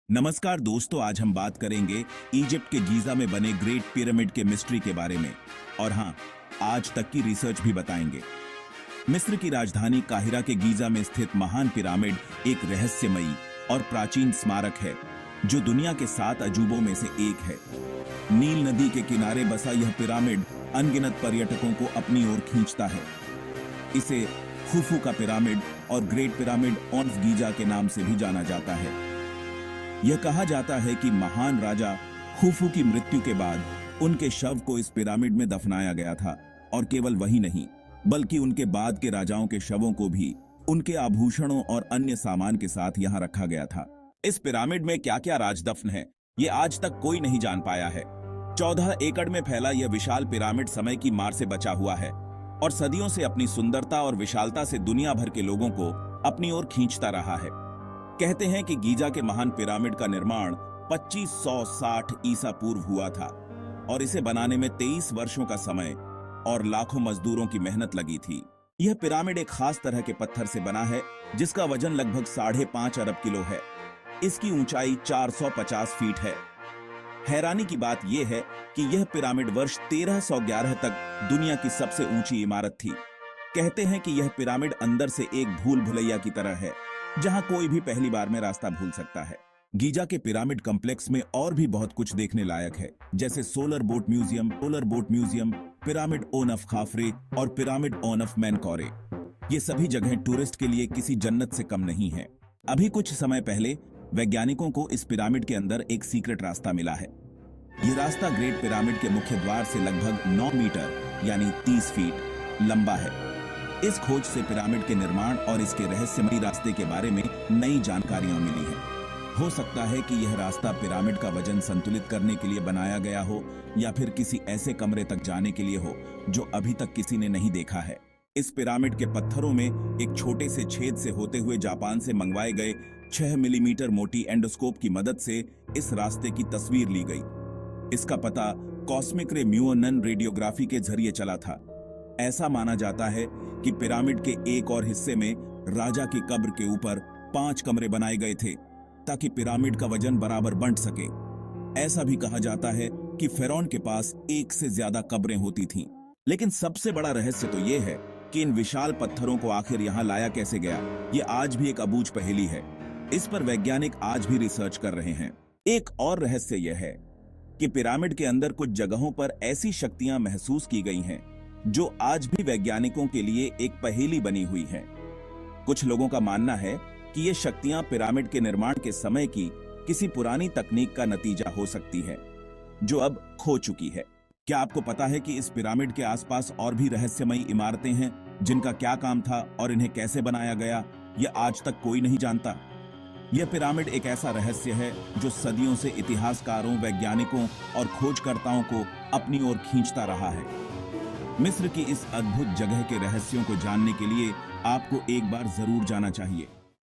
नमस्कार दोस्तों, आज हम बात करेंगे इजिप्ट के गीजा में बने ग्रेट पिरामिड के मिस्ट्री के बारे में। और हाँ, आज तक की रिसर्च भी बताएंगे। मिस्र की राजधानी काहिरा के गीजा में स्थित महान पिरामिड एक रहस्यमयी और प्राचीन स्मारक है जो दुनिया के 7 अजूबों में से एक है। नील नदी के किनारे बसा यह पिरामिड अनगिनत पर्यटकों को अपनी ओर खींचता है। इसे खुफू का पिरामिड और ग्रेट पिरामिड ऑफ गीजा के नाम से भी जाना जाता है। यह कहा जाता है कि महान राजा खुफू की मृत्यु के बाद उनके शव को इस पिरामिड में दफनाया गया था, और केवल वही नहीं बल्कि उनके बाद के राजाओं के शवों को भी उनके आभूषणों और अन्य सामान के साथ यहां रखा गया था। इस पिरामिड में क्या क्या राजदफन है, ये आज तक कोई नहीं जान पाया है। 14 एकड़ में फैला यह विशाल पिरामिड समय की मार से बचा हुआ है और सदियों से अपनी सुंदरता और विशालता से दुनिया भर के लोगों को अपनी ओर खींचता रहा है। कहते हैं कि गीजा के महान पिरामिड का निर्माण 2560 ईसा पूर्व हुआ था और इसे बनाने में 23 वर्षों का समय और लाखों मजदूरों की मेहनत लगी थी। यह पिरामिड एक खास तरह के पत्थर से बना है जिसका वजन लगभग 5.5 अरब किलो है। इसकी ऊंचाई 450 फीट है। हैरानी की बात यह है कि यह पिरामिड वर्ष 1311 तक दुनिया की सबसे ऊंची इमारत थी। कहते हैं कि यह पिरामिड अंदर से एक भूल भुलैया की तरह है जहां कोई भी पहली बार में रास्ता भूल सकता है। गीजा के पिरामिड कॉम्प्लेक्स में और भी बहुत कुछ देखने लायक है, जैसे solar boat museum, pyramid own of खाफरे और पिरामिड ओन ऑफ मेनकौरे। ये सभी जगहें टूरिस्ट के लिए किसी जन्नत से कम नहीं है। अभी कुछ समय पहले वैज्ञानिकों को इस पिरामिड के अंदर एक सीक्रेट रास्ता मिला है। ये रास्ता ग्रेट पिरामिड के मुख्य द्वार से लगभग 9 मीटर यानी 30 फीट लंबा है। इस खोज से पिरामिड के निर्माण और इसके रहस्यमयी रास्ते के बारे में नई जानकारियां मिली हैं। हो सकता है कि यह रास्ता पिरामिड का वजन संतुलित करने के लिए बनाया गया हो या फिर किसी ऐसे कमरे तक जाने के लिए हो जो अभी तक किसी ने नहीं देखा है। इस पिरामिड के पत्थरों में एक छोटे से छेद से होते हुए जापान से मंगवाए गए 6 मिलीमीटर मोटी एंडोस्कोप की मदद से इस रास्ते की तस्वीर ली गई। इसका पता कॉस्मिक रे म्यूओनन रेडियोग्राफी के जरिए चला था। ऐसा माना जाता है कि पिरामिड के एक और हिस्से में राजा की कब्र के ऊपर 5 कमरे बनाए गए थे ताकि पिरामिड का वजन बराबर बंट सके। ऐसा भी कहा जाता है कि फिरौन के पास 1 से ज्यादा कब्रें होती थीं। लेकिन सबसे बड़ा रहस्य तो यह है कि इन विशाल पत्थरों को आखिर यहां लाया कैसे गया। ये आज भी एक अबूझ पहेली है। इस पर वैज्ञानिक आज भी रिसर्च कर रहे हैं। एक और रहस्य यह है कि पिरामिड के अंदर कुछ जगहों पर ऐसी शक्तियां महसूस की गई हैं जो आज भी वैज्ञानिकों के लिए एक पहेली बनी हुई है। कुछ लोगों का मानना है कि ये शक्तियां पिरामिड के निर्माण के समय की किसी पुरानी तकनीक का नतीजा हो सकती है जो अब खो चुकी है। क्या आपको पता है कि इस पिरामिड के आसपास और भी रहस्यमयी इमारतें हैं जिनका क्या काम था और इन्हें कैसे बनाया गया, यह आज तक कोई नहीं जानता। यह पिरामिड एक ऐसा रहस्य है जो सदियों से इतिहासकारों, वैज्ञानिकों और खोजकर्ताओं को अपनी ओर खींचता रहा है। मिस्र की इस अद्भुत जगह के रहस्यों को जानने के लिए आपको एक बार जरूर जाना चाहिए।